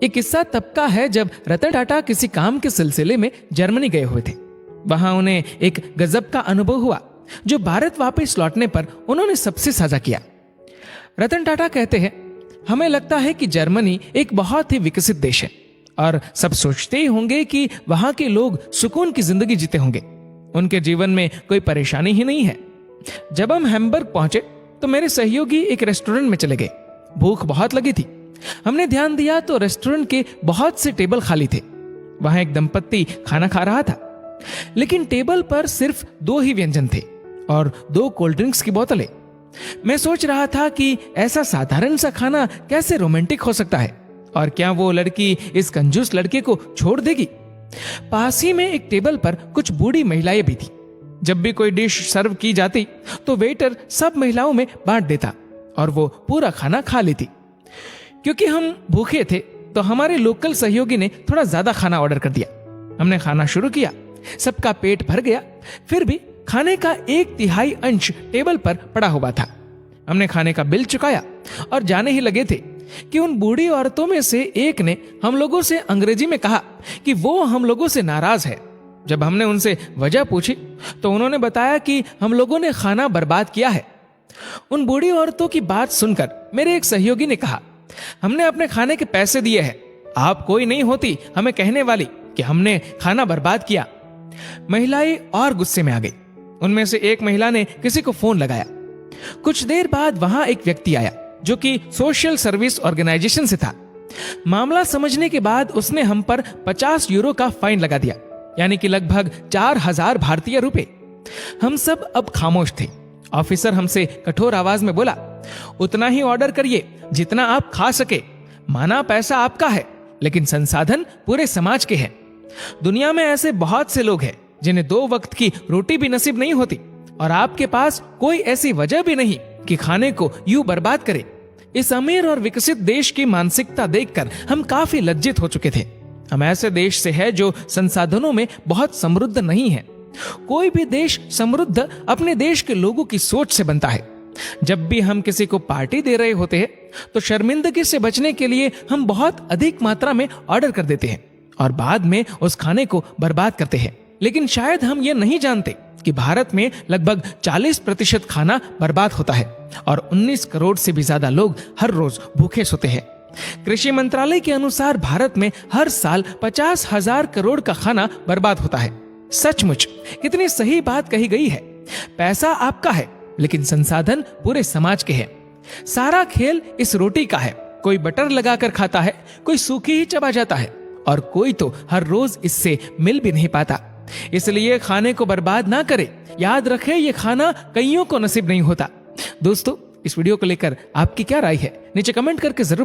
एक किस्सा तब का है जब रतन टाटा किसी काम के सिलसिले में जर्मनी गए हुए थे। वहां उन्हें एक गजब का अनुभव हुआ जो भारत वापस लौटने पर उन्होंने सबसे साझा किया। रतन टाटा कहते हैं, हमें लगता है कि जर्मनी एक बहुत ही विकसित देश है और सब सोचते ही होंगे कि वहां के लोग सुकून की जिंदगी जीते होंगे, उनके जीवन में कोई परेशानी ही नहीं है। जब हम हैम्बर्ग पहुंचे तो मेरे सहयोगी एक रेस्टोरेंट में चले गए। भूख बहुत लगी थी। हमने ध्यान दिया तो रेस्टोरेंट के बहुत से टेबल खाली थे। वहां एक दंपत्ति खाना खा रहा था, लेकिन टेबल पर सिर्फ 2 ही व्यंजन थे और 2 कोल्ड ड्रिंक्स की बोतलें। मैं सोच रहा था कि ऐसा साधारण सा खाना कैसे रोमांटिक हो सकता है और क्या वो लड़की इस कंजूस लड़के को छोड़ देगी। पास ही में एक टेबल पर कुछ बूढ़ी महिलाएं भी थी। जब भी कोई डिश सर्व की जाती तो वेटर सब महिलाओं में बांट देता और वो पूरा खाना खा लेती। क्योंकि हम भूखे थे तो हमारे लोकल सहयोगी ने थोड़ा ज्यादा खाना ऑर्डर कर दिया। हमने खाना शुरू किया, सबका पेट भर गया, फिर भी खाने का 1/3 अंश टेबल पर पड़ा हुआ था। हमने खाने का बिल चुकाया और जाने ही लगे थे कि उन बूढ़ी औरतों में से एक ने हम लोगों से अंग्रेजी में कहा कि वो हम लोगों से नाराज है। जब हमने उनसे वजह पूछी तो उन्होंने बताया कि हम लोगों ने खाना बर्बाद किया है। उन बूढ़ी औरतों की बात सुनकर मेरे एक सहयोगी ने कहा, हमने अपने खाने के पैसे दिए हैं, आप कोई नहीं होती हमें कहने वाली कि हमने खाना बर्बाद किया। महिलाएं और गुस्से में आ गई। उनमें से एक महिला ने किसी को फोन लगाया। कुछ देर बाद वहां एक व्यक्ति आया जो कि सोशल सर्विस ऑर्गेनाइजेशन से था। मामला समझने के बाद उसने हम पर 50 यूरो का फाइन लगा दिया, यानी कि लगभग 4000 भारतीय रुपए। हम सब अब खामोश थे। ऑफिसर हमसे कठोर आवाज में बोला, उतना ही ऑर्डर करिए जितना आप खा सके। माना पैसा आपका है, लेकिन संसाधन पूरे समाज के हैं। दुनिया में ऐसे बहुत से लोग हैं जिन्हें 2 वक्त की रोटी भी नसीब नहीं होती और आपके पास कोई ऐसी वजह भी नहीं कि खाने को यूं बर्बाद करे। इस अमीर और विकसित देश की मानसिकता देखकर हम काफी लज्जित हो चुके थे। हम ऐसे देश से हैं जो संसाधनों में बहुत समृद्ध नहीं है। कोई भी देश समृद्ध अपने देश के लोगों की सोच से बनता है। जब भी हम किसी को पार्टी दे रहे होते हैं तो शर्मिंदगी से बचने के लिए हम बहुत अधिक मात्रा में ऑर्डर कर देते हैं और बाद में उस खाने को बर्बाद करते हैं। लेकिन शायद हम ये नहीं जानते कि भारत में लगभग 40% खाना बर्बाद होता है और 19 करोड़ से भी ज्यादा लोग हर रोज भूखे सोते हैं। कृषि मंत्रालय के अनुसार भारत में हर साल 50,000 करोड़ का खाना बर्बाद होता है। सचमुच कितनी सही बात कही गई है। पैसा आपका है, लेकिन संसाधन पूरे समाज के हैं। सारा खेल इस रोटी का है। कोई बटर लगाकर खाता है, कोई सूखी ही चबा जाता है और कोई तो हर रोज इससे मिल भी नहीं पाता। इसलिए खाने को बर्बाद ना करें। याद रखें, ये खाना कईयों को नसीब नहीं होता। दोस्तों, इस वीडियो को लेकर आपकी क्या राय है नीचे कमेंट करके जरूर